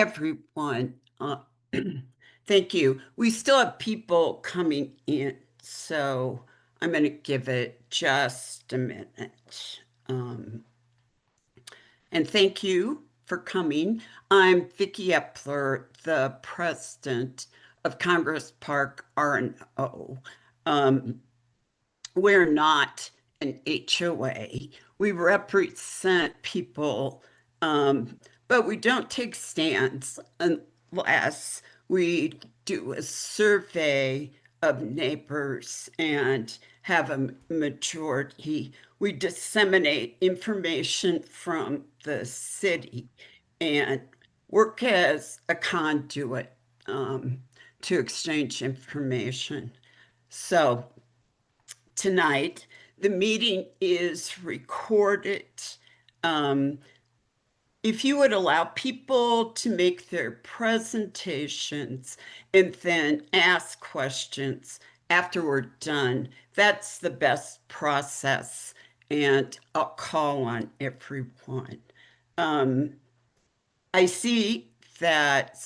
everyone. Thank you. We still have people coming in, so I'm going to give it just a minute. And thank you for coming. I'm Vicki Eppler, the president of Congress Park R&O. We're not an HOA. We represent people, but we don't take stands unless we do a survey of neighbors and have a majority. We disseminate information from the city and work as a conduit to exchange information. So tonight, the meeting is recorded. If you would allow people to make their presentations and then ask questions after we're done, that's the best process. And I'll call on everyone. I see that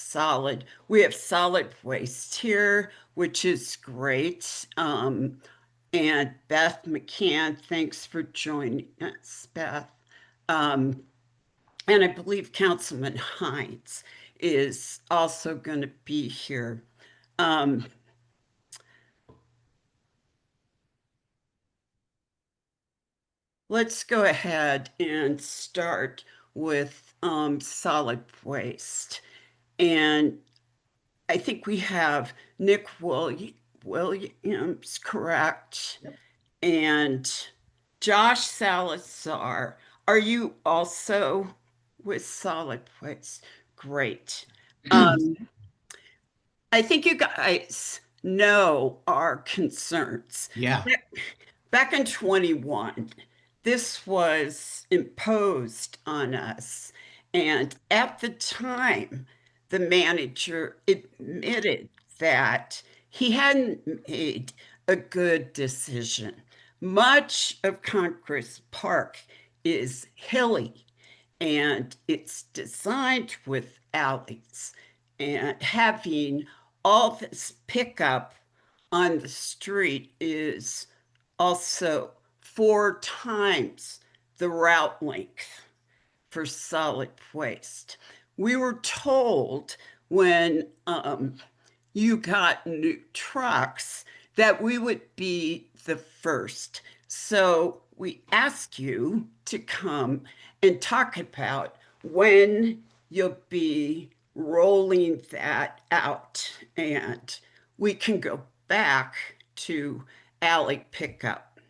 we have solid waste here, which is great. And Beth McCann, thanks for joining us, Beth. And I believe Councilman Hines is also going to be here. Let's go ahead and start with solid waste. And I think we have Nick Williams, correct? Yep. And Josh Salazar. Are you also with solid waste? Great. I think you guys know our concerns. Yeah. Back in 21, this was imposed on us. And at the time, the manager admitted that he hadn't made a good decision. Much of Congress Park is hilly and it's designed with alleys, and having all this pickup on the street is also 4 times the route length for solid waste. We were told when you got new trucks that we would be the first. So we ask you to come and talk about when you'll be rolling that out and we can go back to alley pickup.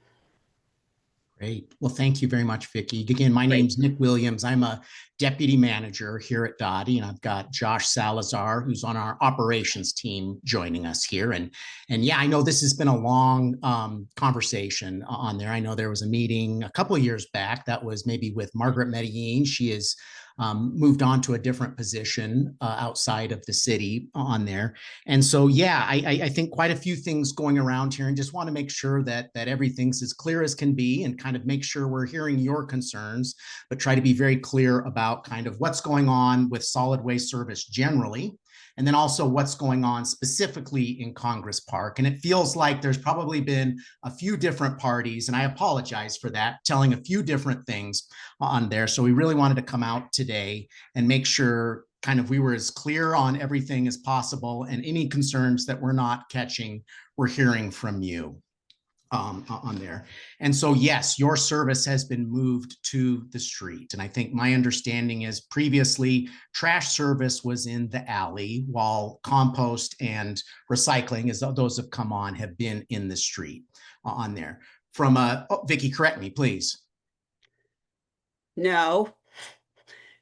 Great. Well, thank you very much, Vicki. Again, my name's Nick Williams. I'm a deputy manager here at Dottie, and I've got Josh Salazar, who's on our operations team, joining us here. And yeah, I know this has been a long conversation on there. I know there was a meeting a couple of years back that was maybe with Margaret Medellin. She is moved on to a different position outside of the city on there. And so, yeah, I think quite a few things going around here, and just want to make sure that everything's as clear as can be, and kind of make sure we're hearing your concerns, but try to be very clear about kind of what's going on with solid waste service generally, and then also what's going on specifically in Congress Park. And it feels like there's probably been a few different parties, and I apologize for that, telling a few different things on there. So we really wanted to come out today and make sure kind of we were as clear on everything as possible, and any concerns that we're not catching, we're hearing from you on there. And so, yes, your service has been moved to the street. And I think my understanding is previously trash service was in the alley, while compost and recycling, as those have come on, have been in the street on there. From Vicki, correct me, please. No,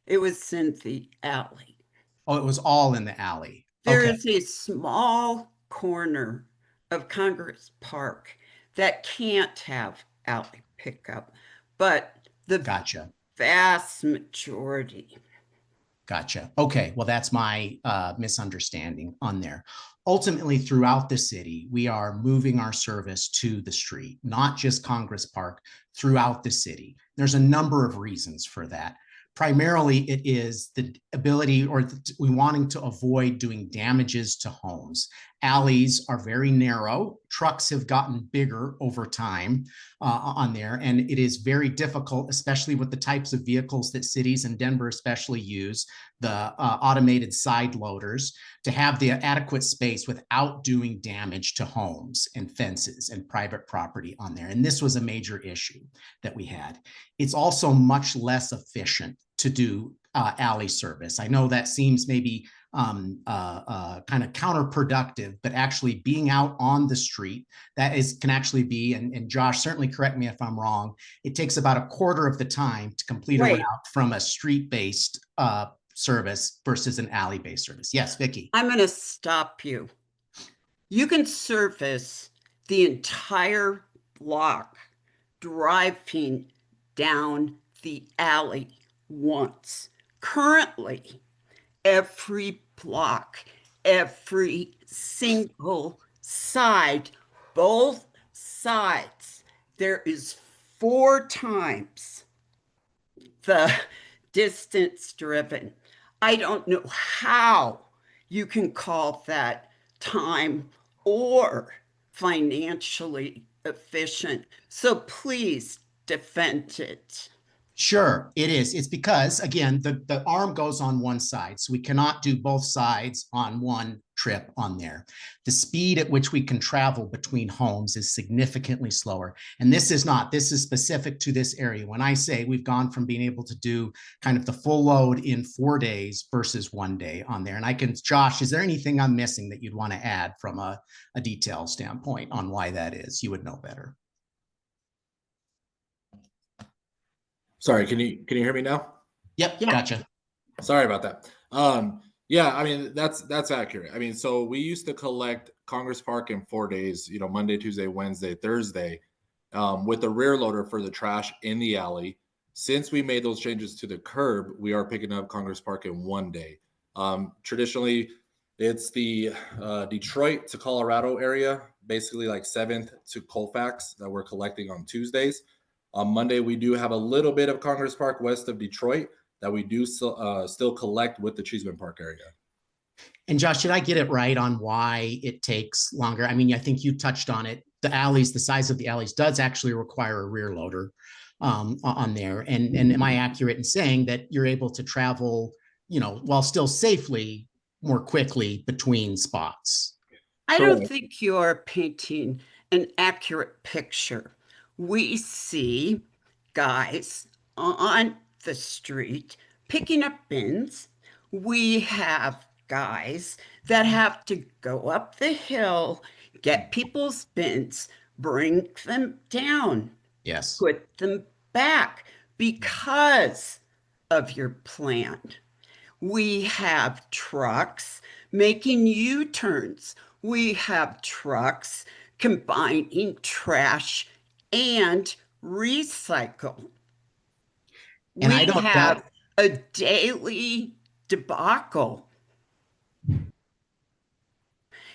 it was in the alley. Oh, it was all in the alley. There is a small corner of Congress Park that can't have alley pickup, but the vast majority. Gotcha. Okay. Well, that's my misunderstanding on there. Ultimately, throughout the city, we are moving our service to the street, not just Congress Park, throughout the city. There's a number of reasons for that. Primarily, it is the ability or we wanting to avoid doing damages to homes. Alleys are very narrow. Trucks have gotten bigger over time on there, and it is very difficult, especially with the types of vehicles that cities and Denver especially use, the automated side loaders, to have the adequate space without doing damage to homes and fences and private property on there. And this was a major issue that we had. It's also much less efficient to do alley service. I know that seems maybe kind of counterproductive, but actually being out on the street, can actually be, and Josh, certainly correct me if I'm wrong, it takes about a quarter of the time to complete a route Wait, from a street-based service versus an alley-based service. Yes, Vicki. I'm going to stop you. You can service the entire block driving down the alley once. Currently, every block, every single side, both sides, there is 4 times the distance driven. I don't know how you can call that time or financially efficient. So please defend it. Sure, it is. It's because, again, the arm goes on one side, so we cannot do both sides on one trip on there. The speed at which we can travel between homes is significantly slower. And this is specific to this area. When I say we've gone from being able to do kind of the full load in 4 days versus 1 day on there. And Josh, is there anything I'm missing that you'd want to add from a detail standpoint on why that is? You would know better. Sorry, can you hear me now? Yep, Yeah. gotcha. Sorry about that. Yeah, I mean that's accurate. I mean, so we used to collect Congress Park in 4 days, Monday, Tuesday, Wednesday, Thursday, with a rear loader for the trash in the alley. Since we made those changes to the curb, we are picking up Congress Park in 1 day. Traditionally, it's the Detroit to Colorado area, basically like 7th to Colfax, that we're collecting on Tuesdays. On Monday, we do have a little bit of Congress Park west of Detroit that we do still collect with the Cheeseman Park area. And Josh, did I get it right on why it takes longer? I mean, I think you touched on it. The alleys, the size of the alleys does actually require a rear loader on there. And am I accurate in saying that you're able to travel, while still safely, more quickly between spots? I don't Correct. think you're painting an accurate picture. We see guys on the street picking up bins. We have guys that have to go up the hill, get people's bins, bring them down, Yes. put them back because of your plan. We have trucks making U-turns. We have trucks combining trash and recycle. And I We don't doubt. have a daily debacle. And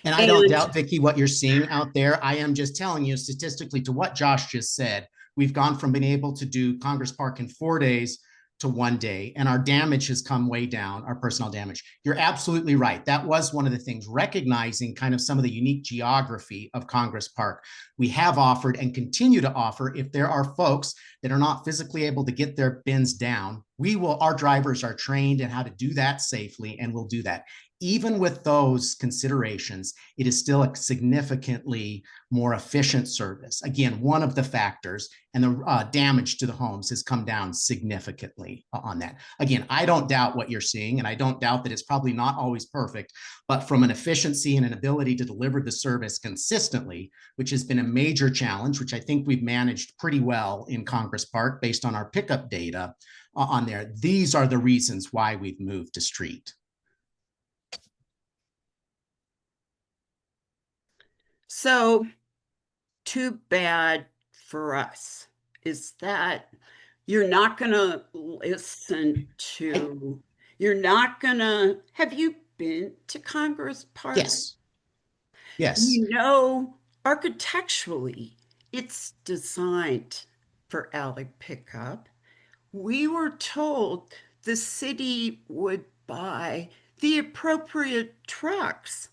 I don't And doubt, Vicki, what you're seeing out there. I am just telling you statistically to what Josh just said. We've gone from being able to do Congress Park in 4 days to 1 day, and our damage has come way down, our personal damage. You're absolutely right. That was one of the things, recognizing kind of some of the unique geography of Congress Park. We have offered and continue to offer, if there are folks that are not physically able to get their bins down, our drivers are trained in how to do that safely, and we'll do that. Even with those considerations, it is still a significantly more efficient service. Again, one of the factors, and the damage to the homes has come down significantly on that. Again, I don't doubt what you're seeing, and I don't doubt that it's probably not always perfect, but from an efficiency and an ability to deliver the service consistently, which has been a major challenge, which I think we've managed pretty well in Congress Park based on our pickup data on there. These are the reasons why we've moved to street. so, too bad for us is that you're not going to listen to, you're not going to, have you been to Congress Park? Yes. Yes. You know, architecturally, it's designed for alley pickup. We were told the city would buy the appropriate trucks.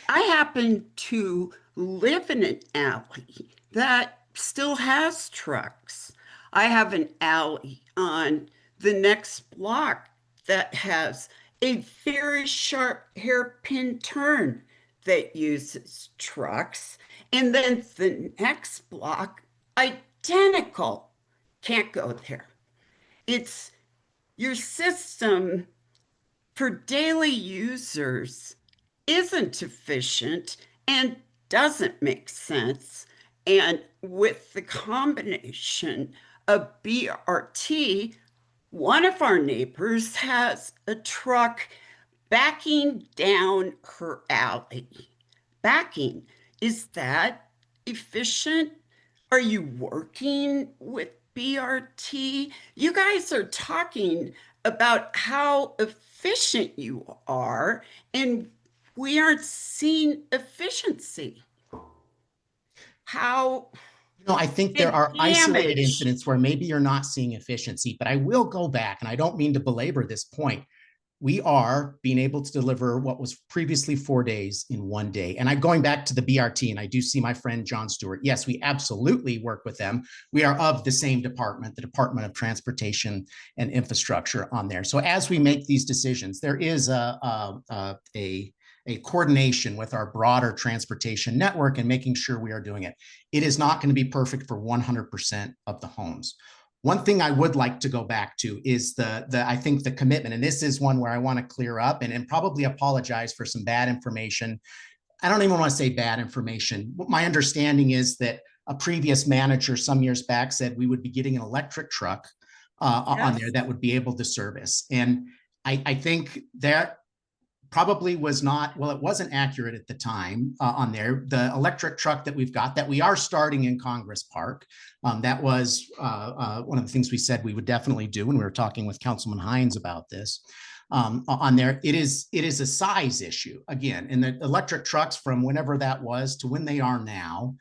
I happen to live in an alley that still has trucks. I have an alley on the next block that has a very sharp hairpin turn that uses trucks. And then the next block, identical, can't go there. It's your system for daily users isn't efficient and doesn't make sense. And with the combination of BRT, one of our neighbors has a truck backing down her alley. Backing, is that efficient? Are you working with BRT? You guys are talking about how efficient you are, and we aren't seeing efficiency. How I think there big are isolated damage. incidents where maybe you're not seeing efficiency, but I will go back, and I don't mean to belabor this point. We are being able to deliver what was previously 4 days in 1 day. And I'm going back to the BRT, and I do see my friend John Stewart. Yes, we absolutely work with them. We are of the same department, the Department of Transportation and Infrastructure on there. So as we make these decisions, there is a coordination with our broader transportation network and making sure we are doing it. It is not going to be perfect for 100% of the homes. One thing I would like to go back to is I think the commitment, and this is one where I want to clear up and probably apologize for some bad information. I don't even want to say bad information. My understanding is that a previous manager some years back said we would be getting an electric truck on there that would be able to service. And I think that probably was not, well, it wasn't accurate at the time on there. The electric truck that we've got that we are starting in Congress Park, that was one of the things we said we would definitely do when we were talking with Councilman Hines about this. On there, it is a size issue again, and the electric trucks from whenever that was to when they are now,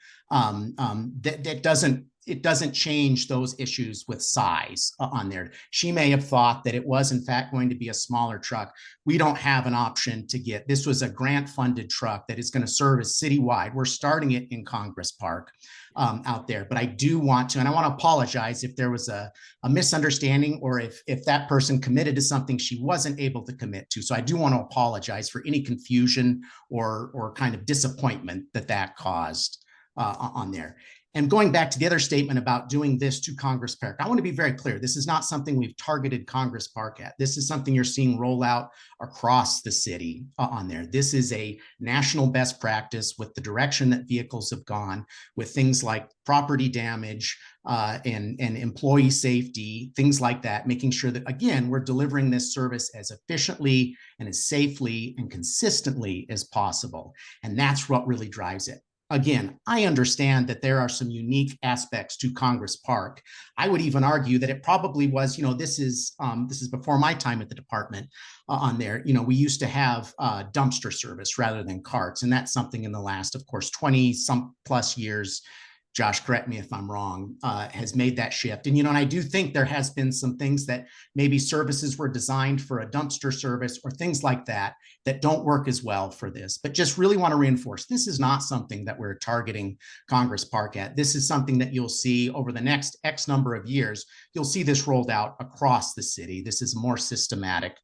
it doesn't change those issues with size on there. She may have thought that it was in fact going to be a smaller truck. We don't have an option to get, this was a grant funded truck that is going to service citywide. We're starting it in Congress Park out there, but I do want to, and I want to apologize if there was a misunderstanding or if that person committed to something she wasn't able to commit to. So I do want to apologize for any confusion or kind of disappointment that caused on there. And going back to the other statement about doing this to Congress Park, I want to be very clear. This is not something we've targeted Congress Park at. This is something you're seeing roll out across the city on there. This is a national best practice with the direction that vehicles have gone with things like property damage and employee safety, things like that, making sure that, again, we're delivering this service as efficiently and as safely and consistently as possible. And that's what really drives it. Again, I understand that there are some unique aspects to Congress Park. I would even argue that it probably was, this is before my time at the department on there. We used to have dumpster service rather than carts, and that's something in the last, of course, 20 some plus years. Josh, correct me if I'm wrong, has made that shift. And, and I do think there has been some things that maybe services were designed for a dumpster service or things like that don't work as well for this. But just really want to reinforce, this is not something that we're targeting Congress Park at. This is something that you'll see over the next X number of years. You'll see this rolled out across the city. This is a more systematic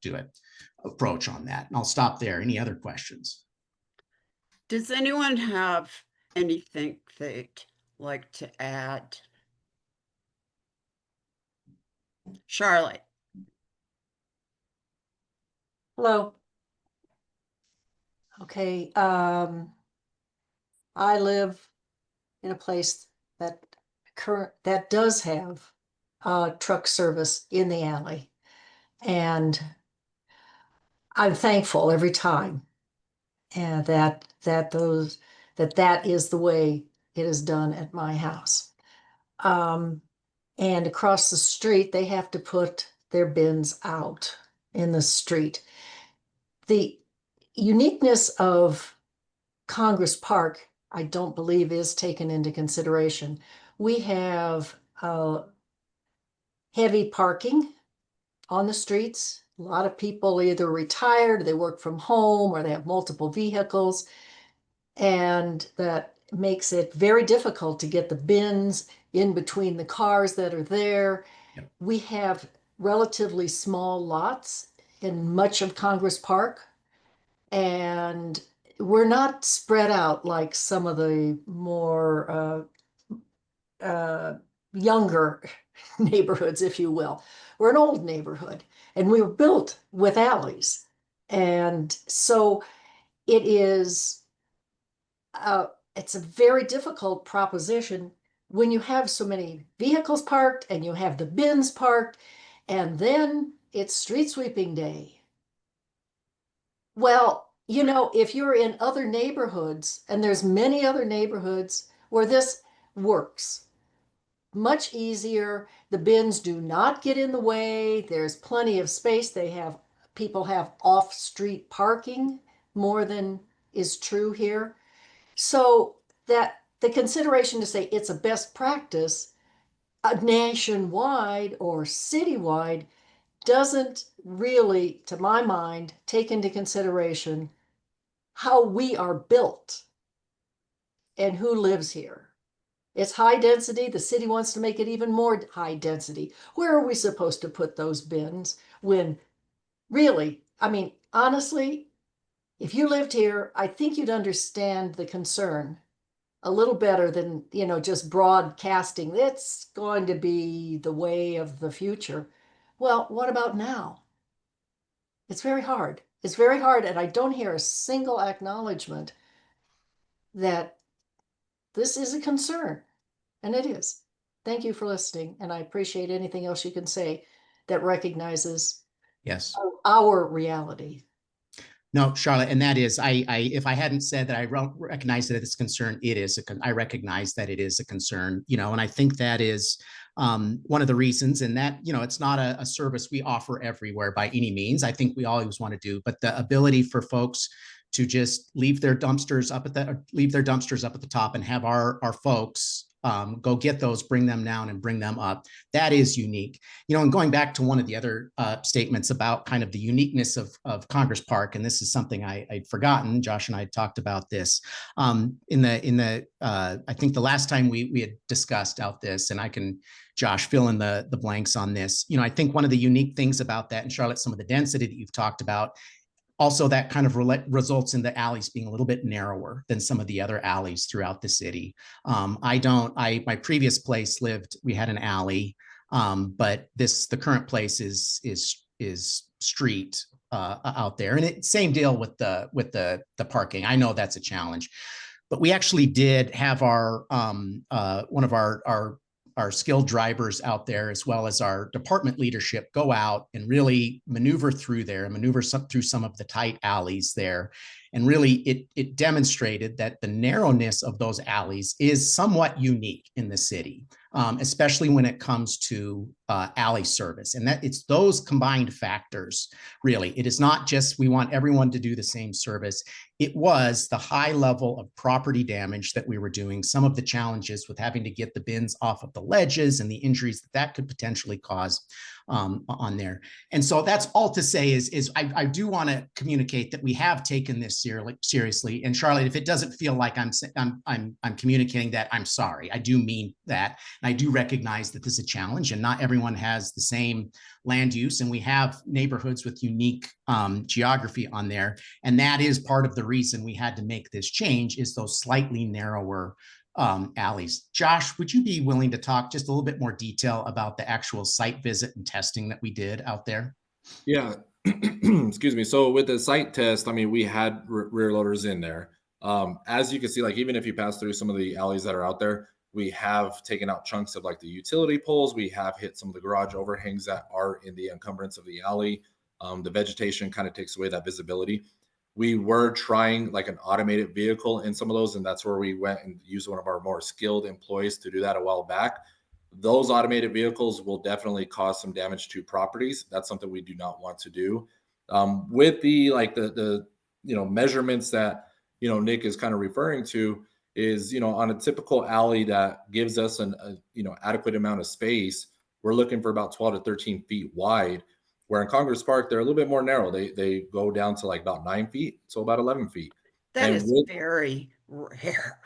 approach on that. And I'll stop there. Any other questions? Does anyone have anything they'd like to add? Charlotte. Hello. Okay. I live in a place that does have truck service in the alley, and I'm thankful every time, and that is the way it is done at my house. And across the street, they have to put their bins out in the street. The uniqueness of Congress Park, I don't believe, is taken into consideration. We have heavy parking on the streets. A lot of people either retired, they work from home, or they have multiple vehicles. And that makes it very difficult to get the bins in between the cars that are there. Yep. We have relatively small lots in much of Congress Park, and we're not spread out like some of the more younger neighborhoods, if you will. We're an old neighborhood, and we were built with alleys. And so it is, it's a very difficult proposition when you have so many vehicles parked and you have the bins parked, and then it's street sweeping day. Well, you know, if you're in other neighborhoods, and there's many other neighborhoods where this works, much easier. The bins do not get in the way. There's plenty of space. People have off-street parking more than is true here. So that the consideration to say it's a best practice nationwide or citywide doesn't really, to my mind, take into consideration how we are built and who lives here. It's high density. The city wants to make it even more high density. Where are we supposed to put those bins when really, I mean, honestly, if you lived here, I think you'd understand the concern a little better than, you know, just broadcasting. It's going to be the way of the future. Well, what about now? It's very hard. It's very hard. And I don't hear a single acknowledgement that this is a concern. And it is. Thank you for listening. And I appreciate anything else you can say that recognizes Yes. our reality. No, Charlotte, and that is, if I hadn't said that I recognize that it's a concern, I recognize that it is a concern, you know, and I think that is one of the reasons, and that, you know, it's not a service we offer everywhere by any means. I think we always want to do, but the ability for folks to just leave their dumpsters up at the top and have our folks go get those, bring them down and bring them up. That is unique. You know, and going back to one of the other statements about kind of the uniqueness of Congress Park, and this is something I'd forgotten. Josh and I had talked about this I think the last time we had discussed out this, and I can, Josh, fill in the blanks on this. You know, I think one of the unique things about that, and Charlotte, some of the density that you've talked about, also that kind of results in the alleys being a little bit narrower than some of the other alleys throughout the city. My previous place we had an alley, but the current place is street out there, and same deal with the parking. I know that's a challenge, but we actually did have one of our skilled drivers out there, as well as our department leadership, go out and really maneuver through some of the tight alleys there. And really, it demonstrated that the narrowness of those alleys is somewhat unique in the city, especially when it comes to alley service. And that it's those combined factors, really. It is not just we want everyone to do the same service. It was the high level of property damage that we were doing, some of the challenges with having to get the bins off of the ledges and the injuries that could potentially cause on there. And so that's all to say is I do want to communicate that we have taken this seriously. And Charlotte, if it doesn't feel like I'm communicating that, I'm sorry. I do mean that. And I do recognize that this is a challenge, and not everyone has the same land use, and we have neighborhoods with unique geography on there. And that is part of the reason we had to make this change, is those slightly narrower alleys. Josh, would you be willing to talk just a little bit more detail about the actual site visit and testing that we did out there? Yeah. Excuse me. So with the site test, I mean, we had rear loaders in there. As you can see, like, even if you pass through some of the alleys that are out there, we have taken out chunks of like the utility poles. We have hit some of the garage overhangs that are in the encumbrance of the alley. The vegetation kind of takes away that visibility. We were trying like an automated vehicle in some of those, and that's where we went and used one of our more skilled employees to do that a while back. Those automated vehicles will definitely cause some damage to properties. That's something we do not want to do. With the measurements that Nick is kind of referring to, is on a typical alley that gives us an adequate amount of space, we're looking for about 12 to 13 feet wide. Where in Congress Park, they're a little bit more narrow. They go down to like about 9 feet, so about 11 feet. That And is with, very rare.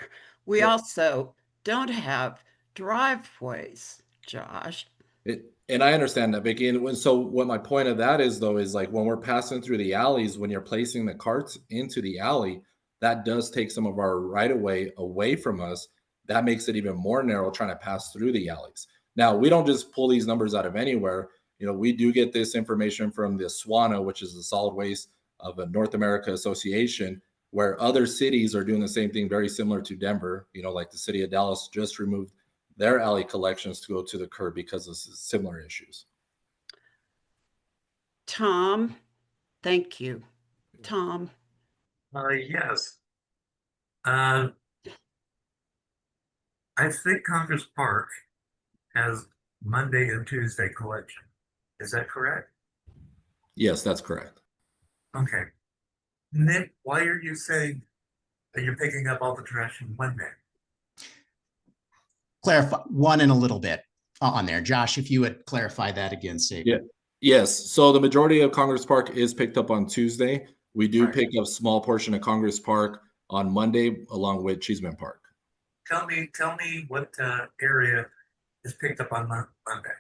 We yeah, also don't have driveways, Josh. and I understand that, Vicki. And so what my point of that is, though, is like when we're passing through the alleys, when you're placing the carts into the alley, that does take some of our right of way away from us. That makes it even more narrow trying to pass through the alleys. Now, we don't just pull these numbers out of anywhere. We do get this information from the SWANA, which is the Solid Waste of the North America Association, where other cities are doing the same thing, very similar to Denver. Like the city of Dallas just removed their alley collections to go to the curb because of similar issues. Tom, thank you. Tom. Yes. I think Congress Park has Monday and Tuesday collection. Is that correct? Yes, that's correct. Okay. Nick, why are you saying that you're picking up all the trash on Monday? Clarify one in a little bit on there. Josh, if you would clarify that again, Steve. Yeah. Yes. So the majority of Congress Park is picked up on Tuesday. We do Right. pick up small portion of Congress Park on Monday, along with Cheeseman Park. Tell me what area is picked up on Monday.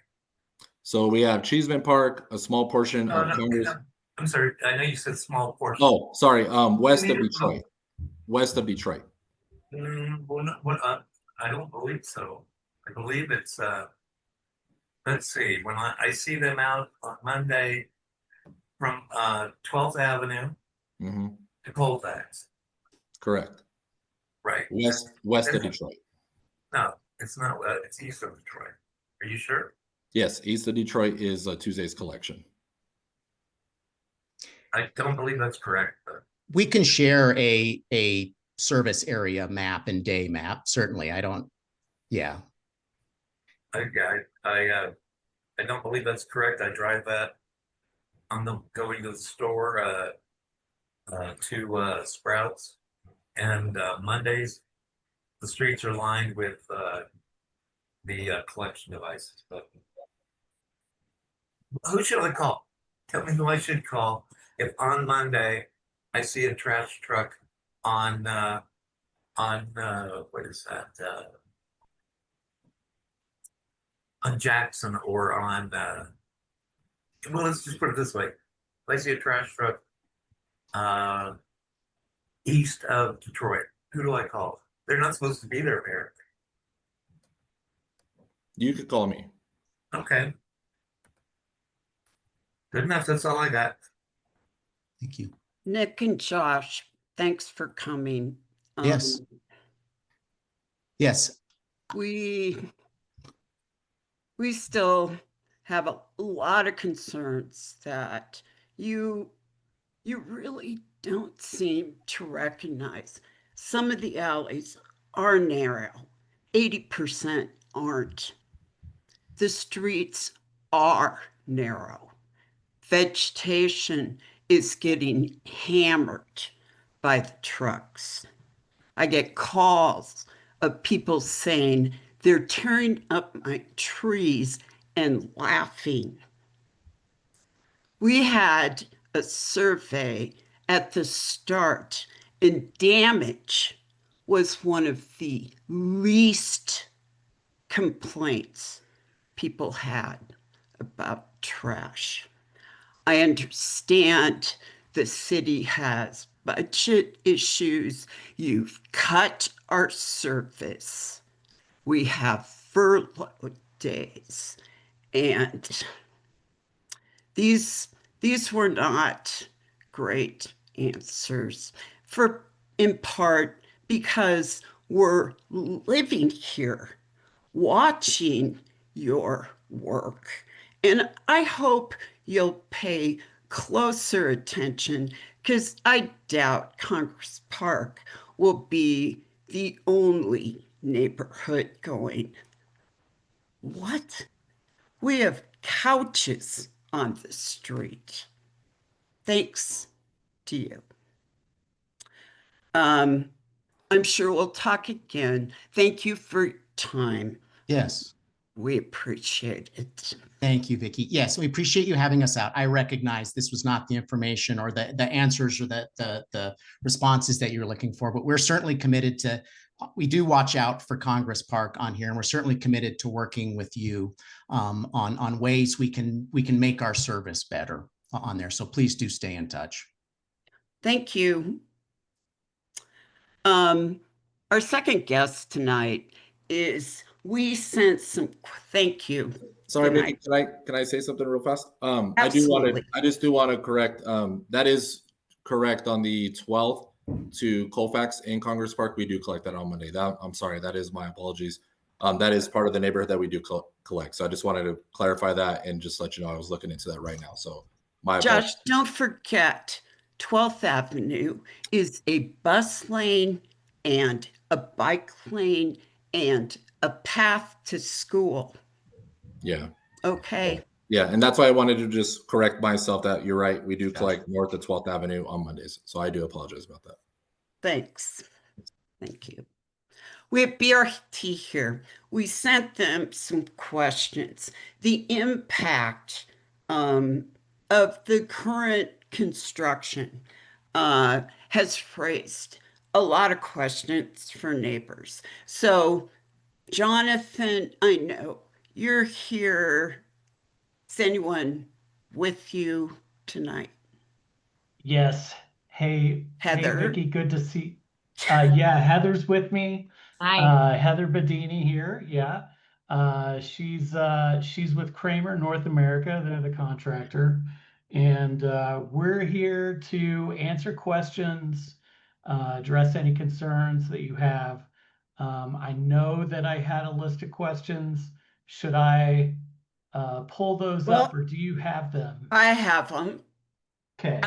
So we have Cheeseman Park, a small portion of Congress. No, I'm sorry. I know you said small portion. Oh, sorry. West of Meter Detroit. West of Detroit. I don't believe so. I believe it's let's see. When I see them out on Monday from 12th Avenue Mm-hmm. to Colfax. Correct. Right. West of Detroit. No, it's not. It's east of Detroit. Are you sure? Yes, east of Detroit is Tuesday's collection. I don't believe that's correct. But We can share a service area map and day map. Certainly, I don't. Yeah. I don't believe that's correct. I drive that on the going to the store to Sprouts, and Mondays the streets are lined with the collection devices. But who should I call? Tell me who I should call if on Monday I see a trash truck on what is that? On Jackson or on well, let's just put it this way. If I see a trash truck east of Detroit, who do I call? They're not supposed to be there, apparently. You could call me. Okay. Good enough. That's all I got. Thank you. Nick and Josh, thanks for coming. Yes. Yes. We still have a lot of concerns that you really don't seem to recognize. Some of the alleys are narrow, 80% aren't. The streets are narrow. Vegetation is getting hammered by the trucks. I get calls of people saying they're tearing up my trees and laughing. We had a survey at the start, and damage was one of the least complaints people had about trash. I understand the city has budget issues. You've cut our service. We have furlough days. And these were not great answers, for in part because we're living here, watching your work. And I hope you'll pay closer attention, because I doubt Congress Park will be the only neighborhood going, what? We have couches on the street. Thanks to you. I'm sure we'll talk again. Thank you for your time. Yes. We appreciate it. Thank you, Vicki. Yes, we appreciate you having us out. I recognize this was not the information or the answers or the responses that you're looking for, but we're certainly committed to, we do watch out for Congress Park on here, and we're certainly committed to working with you on ways we can make our service better on there. So please do stay in touch. Thank you. Our second guest tonight is, we sent some, thank you. Sorry, Good Vicki, can I say something real fast? Absolutely. I just do want to correct, that is correct on the 12th to Colfax in Congress Park. We do collect that on Monday. I'm sorry, that is my apologies. That is part of the neighborhood that we do collect. So I just wanted to clarify that and just let you know I was looking into that right now. So my apologies. Josh, don't forget, 12th Avenue is a bus lane and a bike lane and a path to school. Yeah. Okay. Yeah, and that's why I wanted to just correct myself that you're right. We do collect north of 12th Avenue on Mondays. So I do apologize about that. Thanks. Thank you. We have BRT here. We sent them some questions. The impact of the current construction has raised a lot of questions for neighbors. So, Jonathan, I know you're here. Is anyone with you tonight? Yes. Hey, Heather? Hey, Vicki, good to see. Yeah, Heather's with me. Hi. Heather Badani here. Yeah. She's with Kramer North America. They're the contractor. And we're here to answer questions, address any concerns that you have. I know that I had a list of questions. Should I pull those up, or do you have them? I have them. Okay.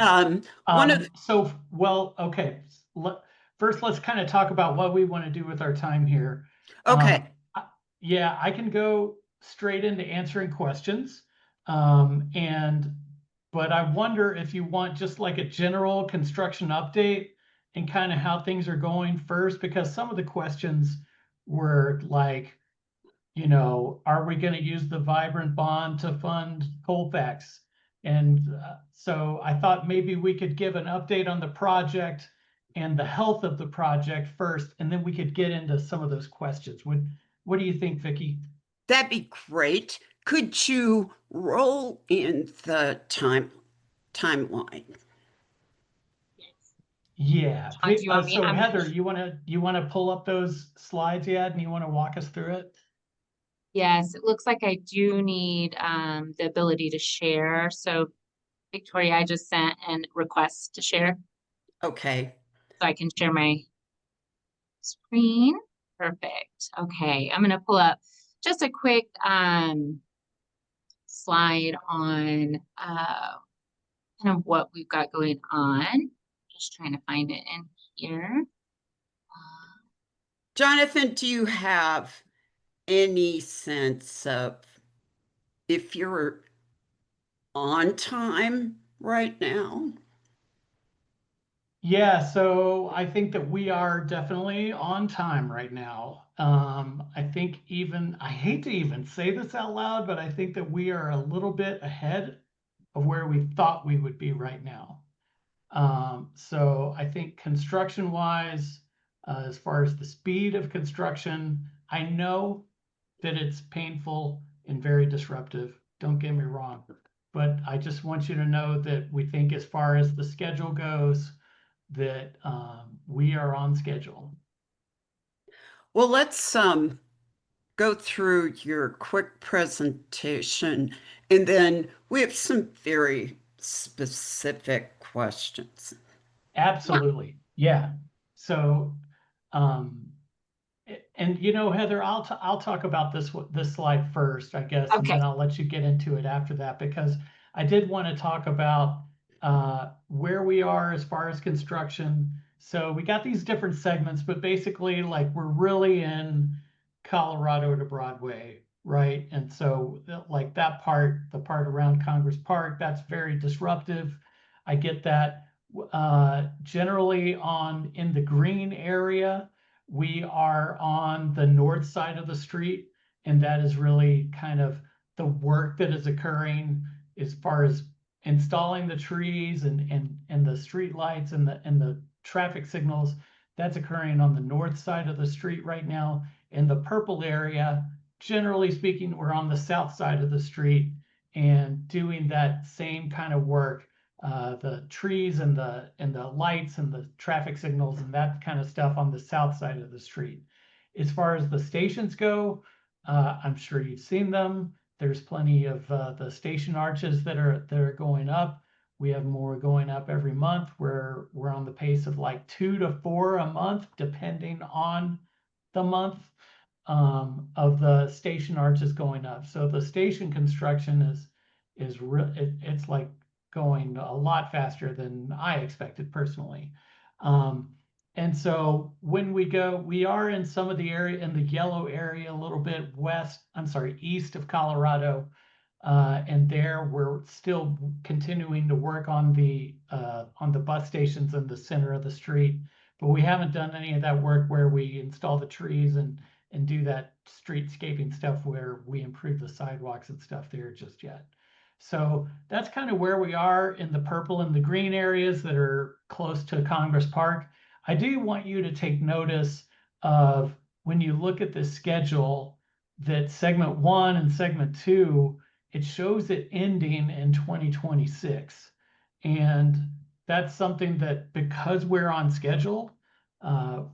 Okay. First, let's kind of talk about what we want to do with our time here. Okay. Yeah, I can go straight into answering questions. But I wonder if you want just like a general construction update and kind of how things are going first, because some of the questions were like, are we going to use the Vibrant Bond to fund Colfax? And so I thought maybe we could give an update on the project and the health of the project first, and then we could get into some of those questions. What do you think, Vicki? That'd be great. Could you roll in the timeline? Yeah. Do you want me? So Heather, you want to pull up those slides yet, and you want to walk us through it? Yes, it looks like I do need the ability to share. So Victoria, I just sent a request to share. Okay. So I can share my screen. Perfect. Okay, I'm gonna pull up just a quick slide on kind of what we've got going on. Just trying to find it in here. Jonathan, do you have any sense of if you're on time right now? Yeah, so I think that we are definitely on time right now. I think I hate to even say this out loud, but I think that we are a little bit ahead of where we thought we would be right now. So I think construction wise, as far as the speed of construction, I know that it's painful and very disruptive. Don't get me wrong, but I just want you to know that we think as far as the schedule goes, that we are on schedule. Well, let's go through your quick presentation, and then we have some very specific questions. Absolutely. Yeah. So, and Heather, I'll talk about this slide first, I guess, and then I'll let you get into it after that, because I did want to talk about where we are as far as construction. So we got these different segments, but basically, like, we're really in Colorado to Broadway, right? And so, like, the part around Congress Park, that's very disruptive. I get that. Generally in the green area, we are on the north side of the street, And that is really kind of the work that is occurring as far as installing the trees and the street lights and the traffic signals. That's occurring on the north side of the street right now. In the purple area, generally speaking, we're on the south side of the street and doing that same kind of work. The trees and the lights and the traffic signals and that kind of stuff on the south side of the street. As far as the stations go, I'm sure you've seen them. There's plenty of the station arches that are going up. We have more going up every month. We're on the pace of like 2 to 4 a month, depending on the month, of the station arches going up. So the station construction it's like going a lot faster than I expected personally. And so when we are in some of the area, in the yellow area, a little bit east of Colorado. And there we're still continuing to work on the bus stations in the center of the street. But we haven't done any of that work where we install the trees and do that streetscaping stuff where we improve the sidewalks and stuff there just yet. So that's kind of where we are in the purple and the green areas that are close to Congress Park. I do want you to take notice of, when you look at the schedule, that segment 1 and segment 2, it shows it ending in 2026. And that's something that, because we're on schedule,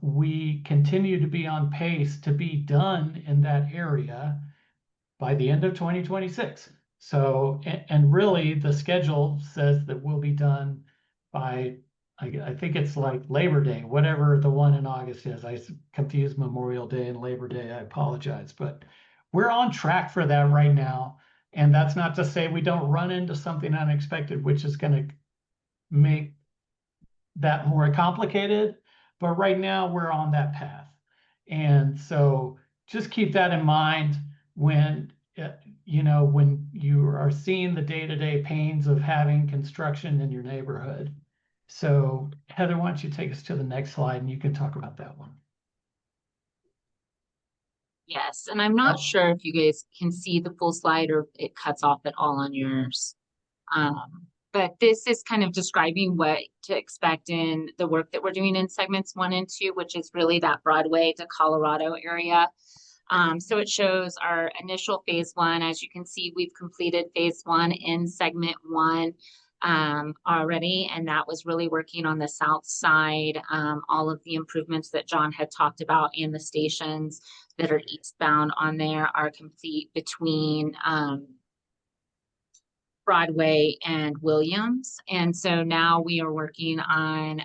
we continue to be on pace to be done in that area by the end of 2026. So, and really the schedule says that we'll be done by, I think it's like Labor Day, whatever the one in August is. I confused Memorial Day and Labor Day. I apologize, but we're on track for that right now. And that's not to say we don't run into something unexpected, which is going to make that more complicated. But right now we're on that path. And so just keep that in mind when, when you are seeing the day-to-day pains of having construction in your neighborhood. So Heather, why don't you take us to the next slide and you can talk about that one. Yes, and I'm not sure if you guys can see the full slide or it cuts off at all on yours. But this is kind of describing what to expect in the work that we're doing in segments 1 and 2, which is really that Broadway to Colorado area. So it shows our initial phase 1. As you can see, we've completed phase 1 in segment 1 already, and that was really working on the south side. All of the improvements that John had talked about in the stations that are eastbound on there are complete between Broadway and Williams. And so now we are working on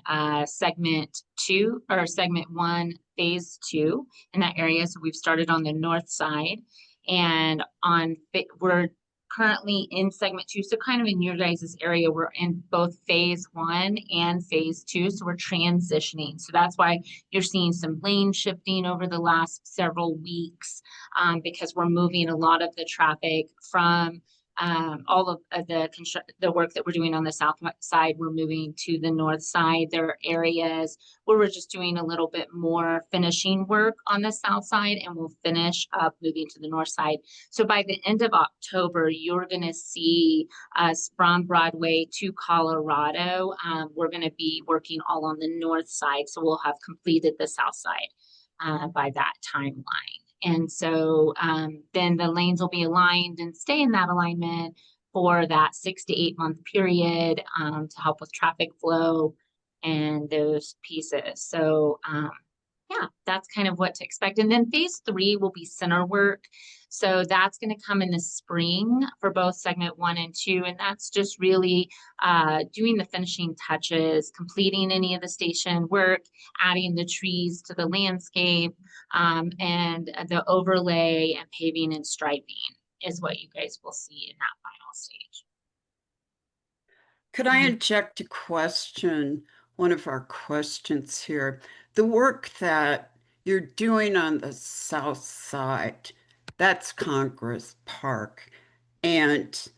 segment 2 or segment 1, phase 2 in that area. So we've started on the north side, and we're currently in segment 2. So kind of in your guys' area, we're in both phase 1 and phase 2. So we're transitioning. So that's why you're seeing some lane shifting over the last several weeks, because we're moving a lot of the traffic from all of the work that we're doing on the south side. We're moving to the north side. There are areas where we're just doing a little bit more finishing work on the south side, and we'll finish up moving to the north side. So by the end of October, you're going to see us from Broadway to Colorado. We're going to be working all on the north side, so we'll have completed the south side by that timeline. And so then the lanes will be aligned and stay in that alignment for that 6 to 8 month period to help with traffic flow and those pieces. So yeah, that's kind of what to expect. And then phase 3 will be center work. So that's going to come in the spring for both segment 1 and 2. And that's just really doing the finishing touches, completing any of the station work, adding the trees to the landscape, and the overlay and paving and striping is what you guys will see in that final stage. Could I inject a question? One of our questions here. The work that you're doing on the south side, that's Congress Park, and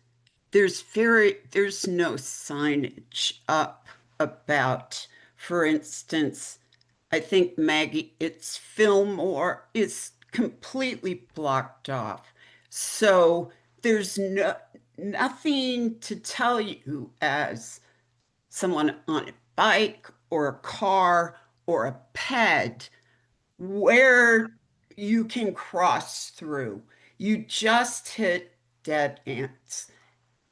there's no signage up about, for instance, I think Maggie, it's Fillmore is completely blocked off. So there's nothing to tell you as someone on a bike or a car or a ped where you can cross through. You just hit dead ends.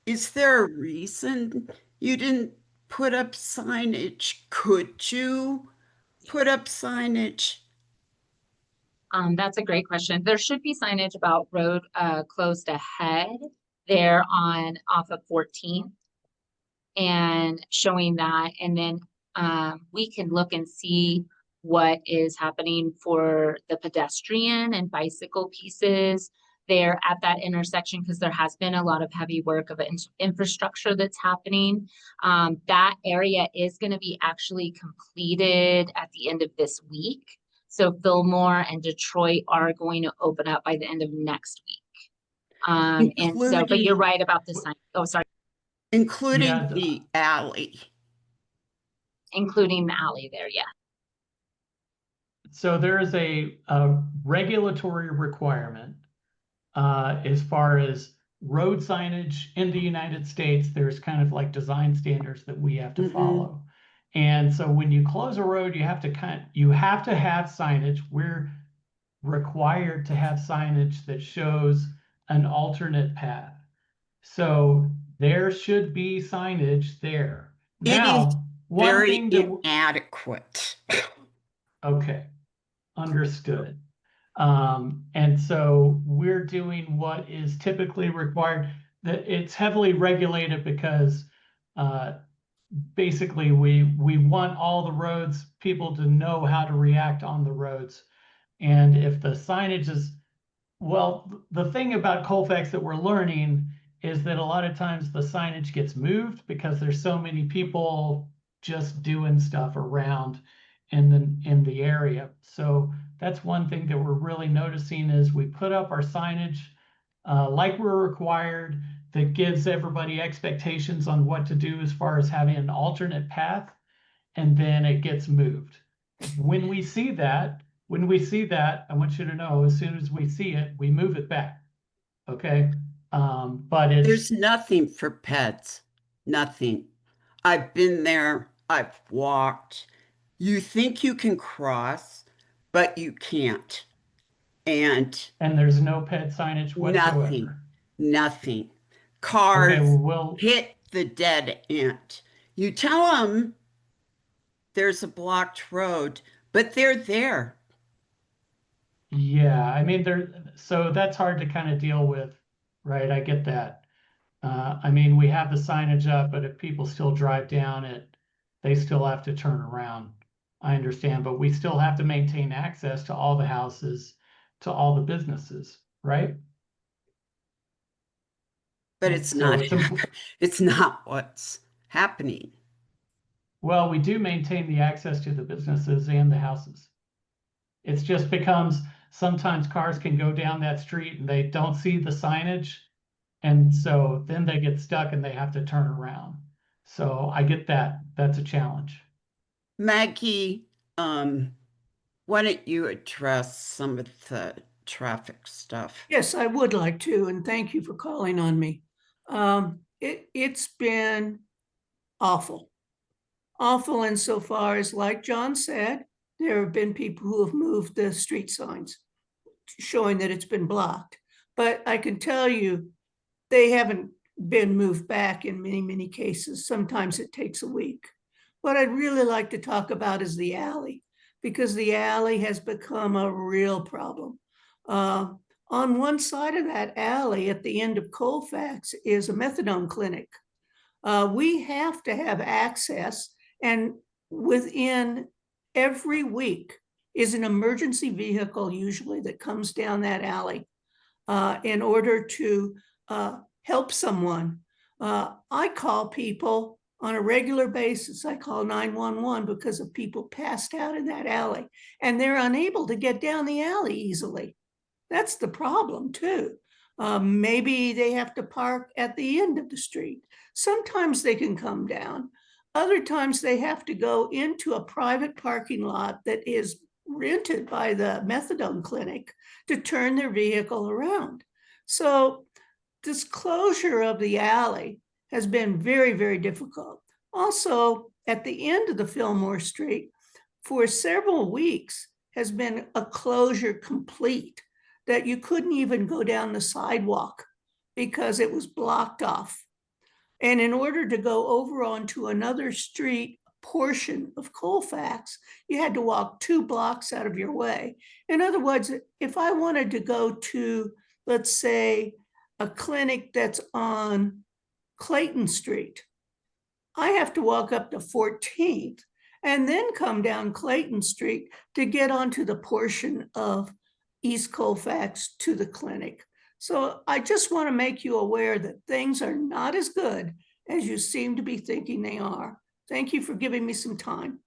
Is there a reason you didn't put up signage? Could you put up signage? That's a great question. There should be signage about road closed ahead there on off of 14th and showing that. And then we can look and see what is happening for the pedestrian and bicycle pieces there at that intersection, because there has been a lot of heavy work of infrastructure that's happening. That area is going to be actually completed at the end of this week. So Fillmore and Detroit are going to open up by the end of next week. And so, but you're right about the sign. Oh, sorry. Including the alley. Including the alley there, yeah. So there is a regulatory requirement as far as road signage in the United States. There's kind of like design standards that we have to follow. And so when you close a road, you have to have signage. We're required to have signage that shows an alternate path. So there should be signage there. Now, very inadequate. Okay, understood. And so we're doing what is typically required. That it's heavily regulated because basically we want all the roads, people to know how to react on the roads. And if the signage is, well, the thing about Colfax that we're learning is that a lot of times the signage gets moved because there's so many people just doing stuff around in the area. So that's one thing that we're really noticing is we put up our signage like we're required, that gives everybody expectations on what to do as far as having an alternate path, and then it gets moved. When we see that, I want you to know, as soon as we see it, we move it back. Okay. But there's nothing for pets. Nothing. I've been there. I've walked. You think you can cross, but you can't. And there's no pet signage whatsoever. Nothing. Cars okay, hit the dead end. You tell them there's a blocked road, but they're there. Yeah, I mean, so that's hard to kind of deal with, right? I get that. I mean, we have the signage up, but if people still drive down it, they still have to turn around. I understand, but we still have to maintain access to all the houses, to all the businesses, right? But it's not what's happening. Well, we do maintain the access to the businesses and the houses. It just becomes sometimes cars can go down that street and they don't see the signage. And so then they get stuck and they have to turn around. So I get that. That's a challenge. Maggie, why don't you address some of the traffic stuff? Yes, I would like to, and thank you for calling on me. It's been awful. Awful insofar as, like John said, there have been people who have moved the street signs showing that it's been blocked. But I can tell you, they haven't been moved back in many, many cases. Sometimes it takes a week. What I'd really like to talk about is the alley, because the alley has become a real problem. On one side of that alley at the end of Colfax is a methadone clinic. We have to have access, and within every week is an emergency vehicle usually that comes down that alley in order to help someone. I call people on a regular basis. I call 911 because of people passed out in that alley, and they're unable to get down the alley easily. That's the problem too. Maybe they have to park at the end of the street. Sometimes they can come down. Other times they have to go into a private parking lot that is rented by the methadone clinic to turn their vehicle around. So this closure of the alley has been very, very difficult. Also, at the end of the Fillmore Street, for several weeks has been a closure complete, that you couldn't even go down the sidewalk because it was blocked off. And in order to go over onto another street portion of Colfax, you had to walk 2 blocks out of your way. In other words, if I wanted to go to, let's say, a clinic that's on Clayton Street, I have to walk up to 14th and then come down Clayton Street to get onto the portion of East Colfax to the clinic. So I just want to make you aware that things are not as good as you seem to be thinking they are. Thank you for giving me some time.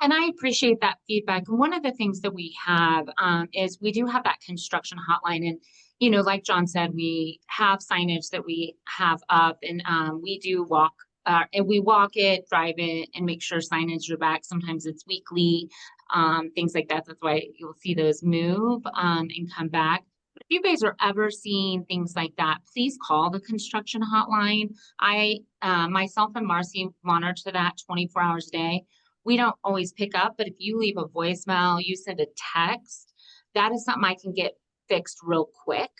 And I appreciate that feedback. And one of the things that we have is we do have that construction hotline. And, you know, like John said, we have signage that we have up, and we do walk, and we walk it, drive it, and make sure signage are back. Sometimes it's weekly, things like that. That's why you'll see those move and come back. But if you guys are ever seeing things like that, please call the construction hotline. I, myself and Marcy monitor that 24 hours a day. We don't always pick up, but if you leave a voicemail, you send a text, that is something I can get fixed real quick.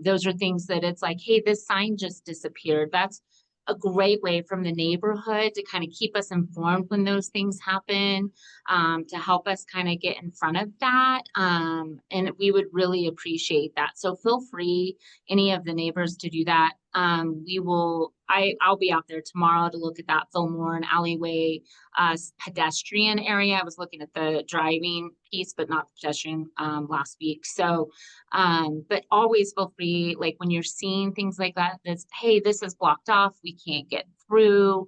Those are things that it's like, hey, this sign just disappeared. That's a great way from the neighborhood to kind of keep us informed when those things happen, to help us kind of get in front of that. And we would really appreciate that. So feel free, any of the neighbors, to do that. I'll be out there tomorrow to look at that Fillmore and alleyway pedestrian area. I was looking at the driving piece, but not the pedestrian last week. So, but always feel free, like when you're seeing things like that, that's, hey, this is blocked off, we can't get through,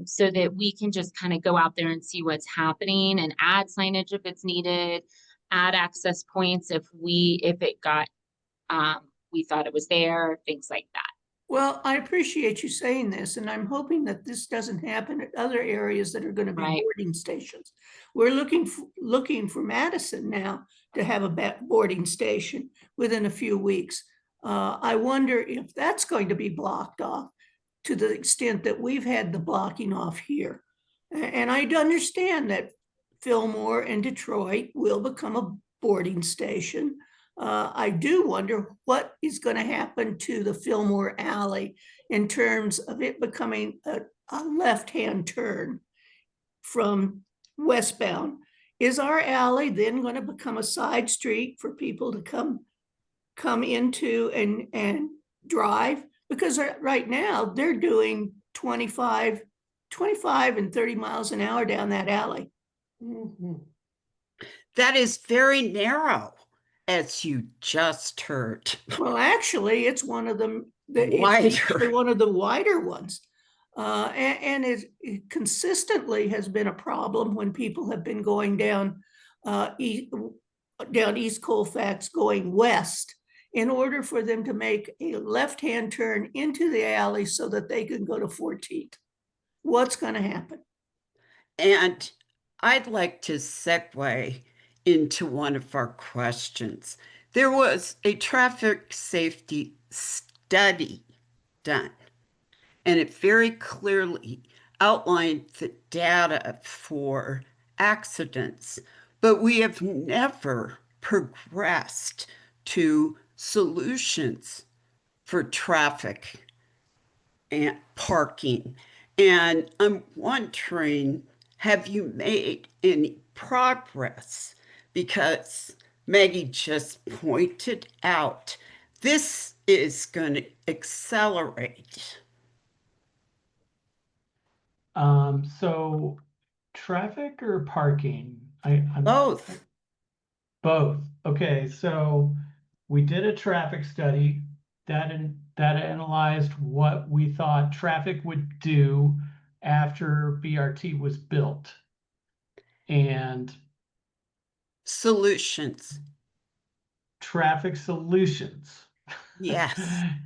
so that we can just kind of go out there and see what's happening and add signage if it's needed, add access points if it got, we thought it was there, things like that. Well, I appreciate you saying this, and I'm hoping that this doesn't happen at other areas that are going to be Right. boarding stations. We're looking for Madison now to have a boarding station within a few weeks. I wonder if that's going to be blocked off to the extent that we've had the blocking off here. And I understand that Fillmore and Detroit will become a boarding station. I do wonder what is going to happen to the Fillmore Alley in terms of it becoming a left-hand turn from westbound. Is our alley then going to become a side street for people to come into and drive? Because right now they're doing 25 and 30 miles an hour down that alley. Mm-hmm. That is very narrow, as you just heard. Well, actually, it's one of them. Wider. It's actually one of the wider ones. And it consistently has been a problem when people have been going down East Colfax going west, in order for them to make a left-hand turn into the alley so that they can go to 14th. What's going to happen? And I'd like to segue into one of our questions. There was a traffic safety study done, and it very clearly outlined the data for accidents, but we have never progressed to solutions for traffic and parking. And I'm wondering, have you made any progress? Because Maggie just pointed out, this is going to accelerate. So traffic or parking? Both. Both. Okay, so we did a traffic study that analyzed what we thought traffic would do after BRT was built. And Solutions. traffic solutions. Yes.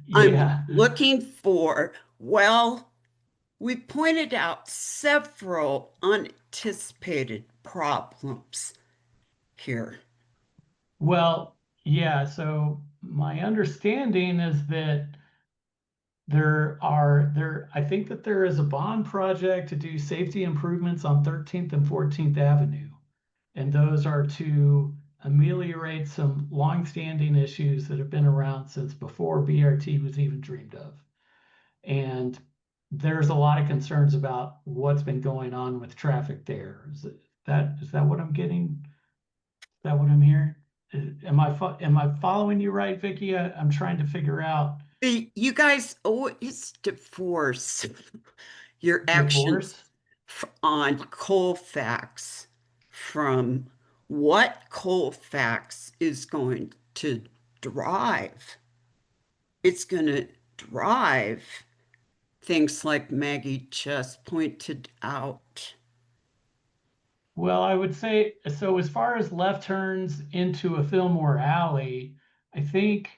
Yeah. I'm looking for well We pointed out several unanticipated problems here. Well, yeah, so my understanding is that I think that there is a bond project to do safety improvements on 13th and 14th Avenue. And those are to ameliorate some longstanding issues that have been around since before BRT was even dreamed of. And there's a lot of concerns about what's been going on with traffic there. Is that what I'm getting? Is that what I'm hearing? Am I following you right, Vicki? I'm trying to figure out You guys always divorce your actions divorce. on Colfax from what Colfax is going to drive. It's going to drive things like Maggie just pointed out. Well, I would say, so as far as left turns into a Fillmore alley, I think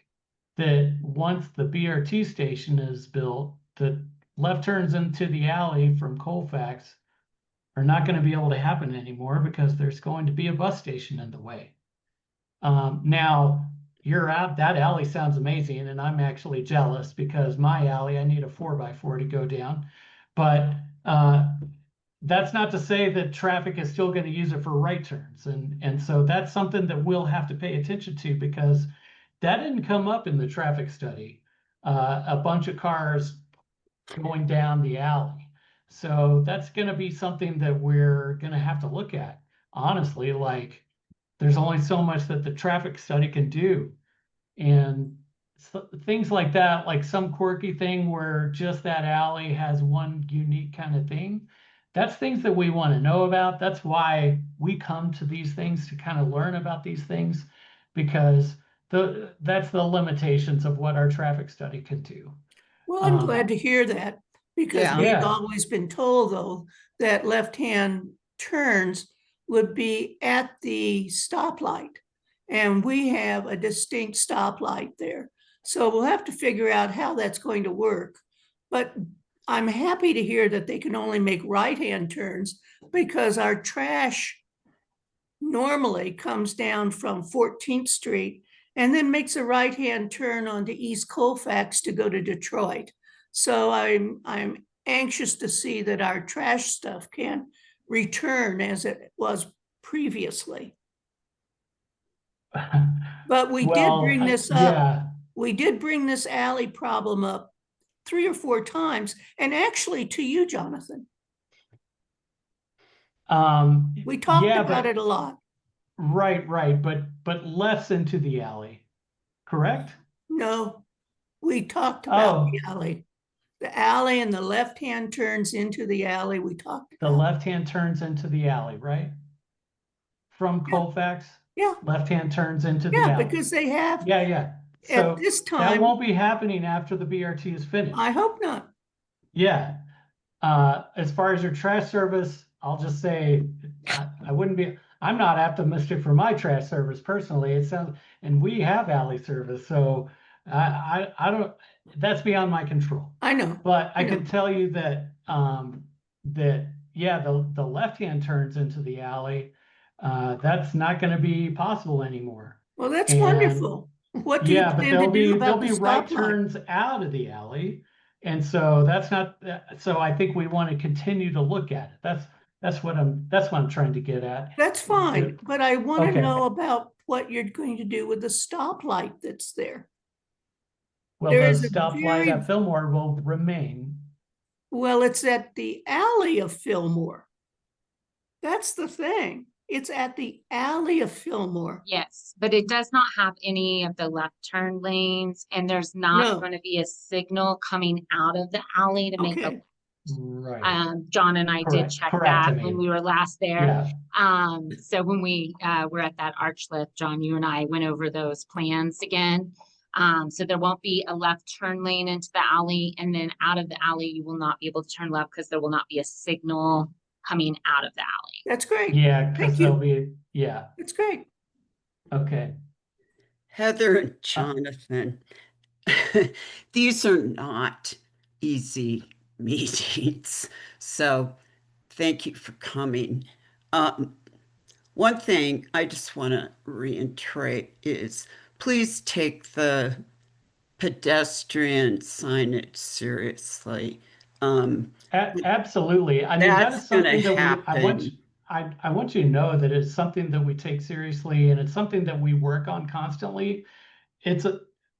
that once the BRT station is built, the left turns into the alley from Colfax are not going to be able to happen anymore because there's going to be a bus station in the way. Now, that alley sounds amazing, and I'm actually jealous because my alley, I need a 4x4 to go down. But that's not to say that traffic is still going to use it for right turns. And so that's something that we'll have to pay attention to because that didn't come up in the traffic study. A bunch of cars going down the alley. So that's going to be something that we're going to have to look at. Honestly, like there's only so much that the traffic study can do. And things like that, like some quirky thing where just that alley has one unique kind of thing. That's things that we want to know about. That's why we come to these things to kind of learn about these things because that's the limitations of what our traffic study can do. Well, I'm glad to hear that because Yeah. we've Yeah. always been told, though, that left-hand turns would be at the stoplight. And we have a distinct stoplight there. So we'll have to figure out how that's going to work. But I'm happy to hear that they can only make right-hand turns because our trash normally comes down from 14th Street and then makes a right-hand turn onto East Colfax to go to Detroit. So I'm anxious to see that our trash stuff can return as it was previously. But we did bring this up. Yeah. We did bring this alley problem up 3 or 4 times, and actually to you, Jonathan. We talked about it a lot. Right, but less into the alley, correct? No, we talked about Oh, the alley. The alley and the left-hand turns into the alley we talked the about. left-hand turns into the alley, right? From Colfax? Yeah, Left-hand turns into the yeah, alley. because they have, Yeah. So at this that time, won't be happening after the BRT is finished. I hope not. Yeah. As far as your trash service, I'll just say I'm not optimistic for my trash service personally. It sounds, and we have alley service, so I don't, that's beyond my control. I know. But I I know. can tell you that yeah, the left-hand turns into the alley. That's not going to be possible anymore. Well, that's And wonderful. What do you yeah, but plan to do about the right stoplight? turns out of the alley. And so that's not, so I think we want to continue to look at it. That's what I'm trying to get at. That's fine, but I want to Okay. know about what you're going to do with the stoplight that's there. Well, There the is a stoplight very- at Fillmore will remain. Well, it's at the alley of Fillmore. That's the thing. It's at the alley of Fillmore. Yes, but it does not have any of the left turn lanes, and there's not No. going to be a signal coming out of the alley to make a. Okay, Right. John and I did check Correct, that I mean. when we were last there. Yeah. So when we were at that arch lift, John, you and I went over those plans again. So there won't be a left turn lane into the alley, and then out of the alley, you will not be able to turn left because there will not be a signal coming out of the alley. that's great. Yeah, because Thank you. there'll be, yeah, That's great. okay. Heather and Jonathan, these are not easy meetings. So thank you for coming. One thing I just want to reiterate is please take the pedestrian signage seriously. Absolutely. I mean, that That's is going to something that happen. I want you to know that it's something that we take seriously and it's something that we work on constantly.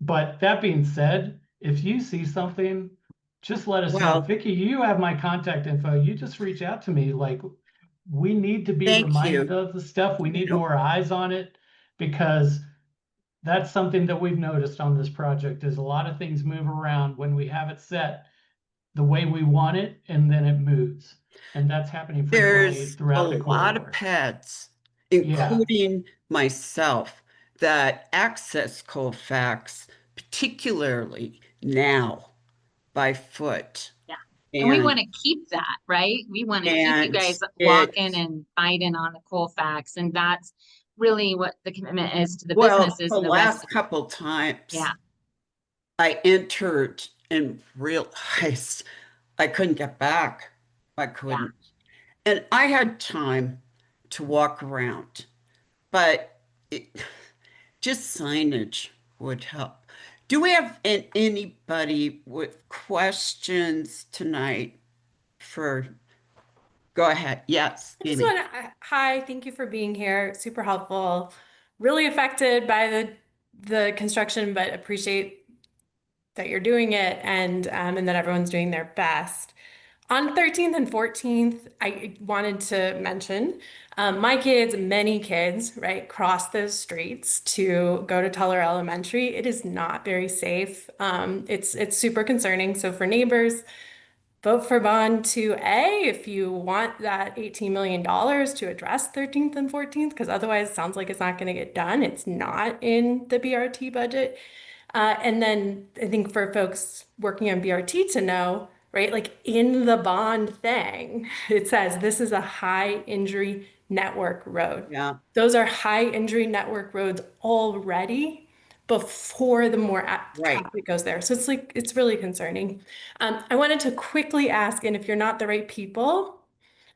But that being said, if you see something, just let us know. Well, Vicki, you have my contact info. You just reach out to me. Like, we need to be thank reminded you. of the stuff. We need No, more eyes on it because that's something that we've noticed on this project is a lot of things move around when we have it set the way we want it, and then it moves. And that's happening frequently there's a throughout the lot of corridor. pets, Yeah, including myself, that access Colfax, particularly now by foot. Yeah. And we And want to keep that, right? We want to keep you and guys walking it's and fighting on the Colfax. And that's really what the commitment is to the well, businesses the and the last residents. couple times Yeah. I entered and realized I couldn't get back. I Yeah. couldn't. And I had time to walk around, but just signage would help. Do we have anybody with questions tonight for, go ahead. Yes, I just Amy. want to, hi, thank you for being here. Super helpful. Really affected by the construction, but appreciate that you're doing it and that everyone's doing their best. On 13th and 14th, I wanted to mention my kids, many kids, right, cross those streets to go to Teller Elementary. It is not very safe. It's super concerning. So for neighbors, vote for bond 2A if you want that $18 million to address 13th and 14th, because otherwise it sounds like it's not going to get done. It's not in the BRT budget. And then I think for folks working on BRT to know, right, like in the bond thing, it says this is a high injury network road. Yeah, Those are high injury network roads already before the more right. traffic goes there. So it's like, it's really concerning. I wanted to quickly ask, and if you're not the right people,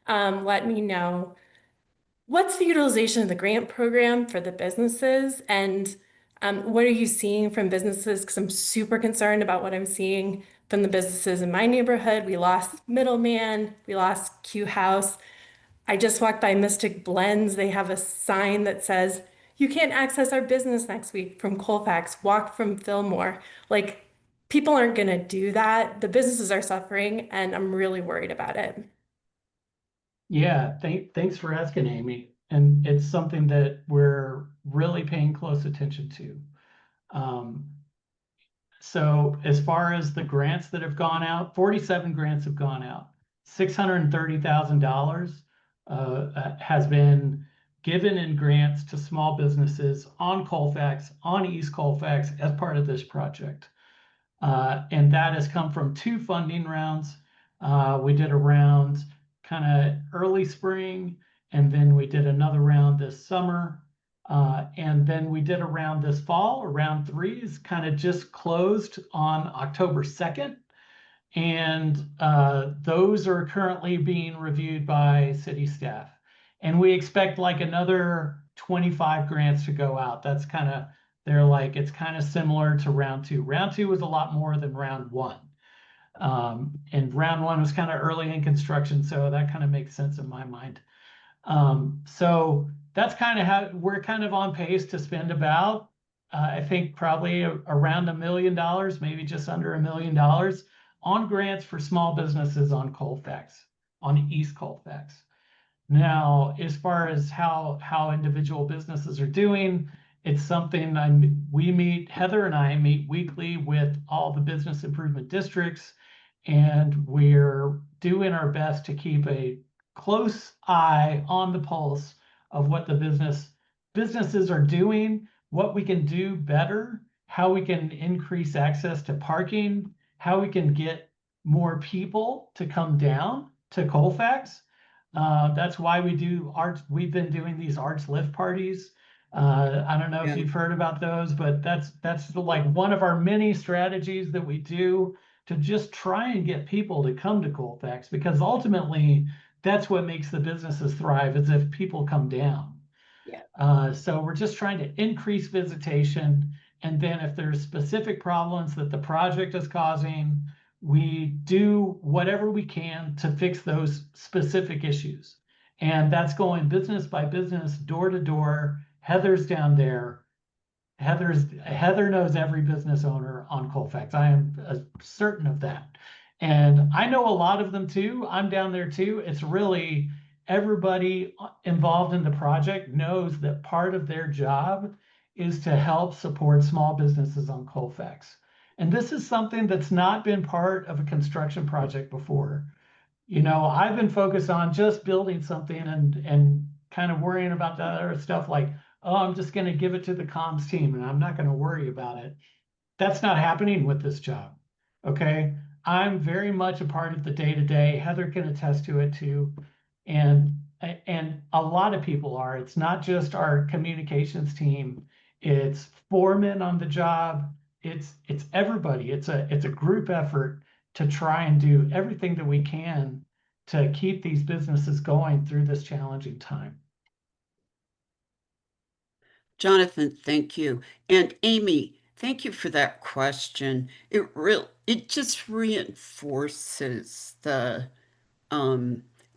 let me know. What's the utilization of the grant program for the businesses? And what are you seeing from businesses? Because I'm super concerned about what I'm seeing from the businesses in my neighborhood. We lost Middleman, we lost Q House. I just walked by Mystic Blends. They have a sign that says, you can't access our business next week from Colfax, walk from Fillmore. Like, people aren't going to do that. The businesses are suffering, and I'm really worried about it. yeah. Thanks for asking, Amy. And it's something that we're really paying close attention to. Um, so as far as the grants that have gone out, 47 grants have gone out. $630,000 has been given in grants to small businesses on Colfax, on East Colfax, as part of this project. And that has come from two funding rounds. We did a round kind of early spring, and then we did another round this summer. And then we did a round this fall. Round 3 is kind of just closed on October 2nd. And those are currently being reviewed by city staff. And we expect like another 25 grants to go out. That's kind of, they're like, it's kind of similar to round 2. Round 2 was a lot more than round 1. And round 1 was kind of early in construction, so that kind of makes sense in my mind. So that's kind of how we're kind of on pace to spend about, I think probably around $1 million, maybe just under $1 million on grants for small businesses on Colfax, on East Colfax. Now, as far as how individual businesses are doing, it's something Heather and I meet weekly with all the business improvement districts, and we're doing our best to keep a close eye on the pulse of what the businesses are doing, what we can do better, how we can increase access to parking, how we can get more people to come down to Colfax. That's why we do arts. We've been doing these arts lift parties. I don't know if Yeah. you've heard about those, but that's like one of our many strategies that we do to just try and get people to come to Colfax, because ultimately that's what makes the businesses thrive, is if people come down. Yeah. So we're just trying to increase visitation. And then if there's specific problems that the project is causing, we do whatever we can to fix those specific issues. And that's going business by business, door to door. Heather's down there. Heather knows every business owner on Colfax. I am certain of that. And I know a lot of them too. I'm down there too. It's really everybody involved in the project knows that part of their job is to help support small businesses on Colfax. And this is something that's not been part of a construction project before. You know, I've been focused on just building something and kind of worrying about that other stuff like, oh, I'm just going to give it to the comms team and I'm not going to worry about it. That's not happening with this job. Okay. I'm very much a part of the day to day. Heather can attest to it too. And a lot of people are. It's not just our communications team. It's foremen on the job. It's everybody. It's a group effort to try and do everything that we can to keep these businesses going through this challenging time. Jonathan, thank you. And Amy, thank you for that question. It just reinforces the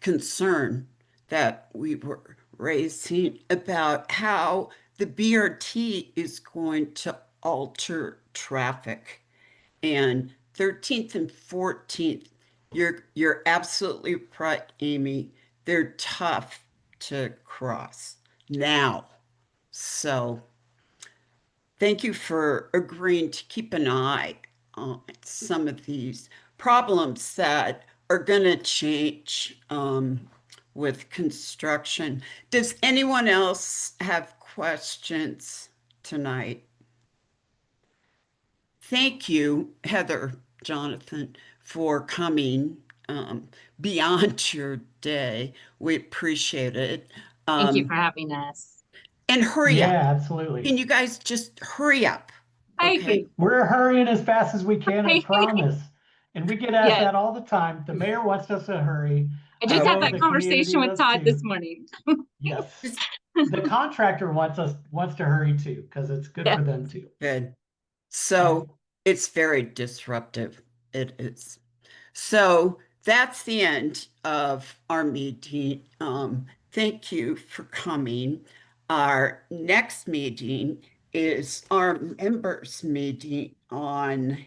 concern that we were raising about how the BRT is going to alter traffic. And 13th and 14th, you're absolutely right, Amy. They're tough to cross now. So thank you for agreeing to keep an eye on some of these problems that are going to change with construction. Does anyone else have questions tonight? Thank you, Heather, Jonathan, for coming beyond your day. We appreciate it. Thank you for having us. And hurry Yeah, up. absolutely. Can you guys just hurry up? I Okay. agree. We're hurrying as fast as we can, I promise. And we get asked Yes. that all the time. The mayor wants us to hurry. I just had know that the conversation community with does Todd this too. morning. Yes. The contractor wants to hurry too, because it's good Yeah. for them too. Good. So it's very disruptive. It is. So that's the end of our meeting. Thank you for coming. Our next meeting is our members meeting on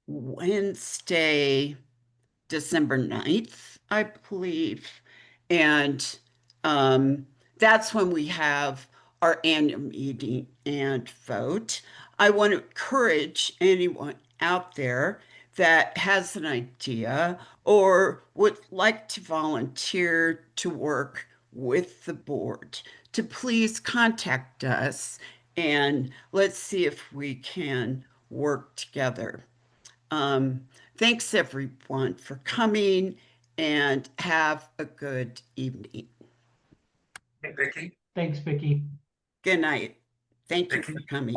Wednesday, December 9th, I believe. And that's when we have our annual meeting and vote. I want to encourage anyone out there that has an idea or would like to volunteer to work with the board to please contact us and let's see if we can work together. Thanks everyone for coming and have a good evening. Hey, Vicki. Thanks, Vicki. Good night. Thank you Vicki? for coming.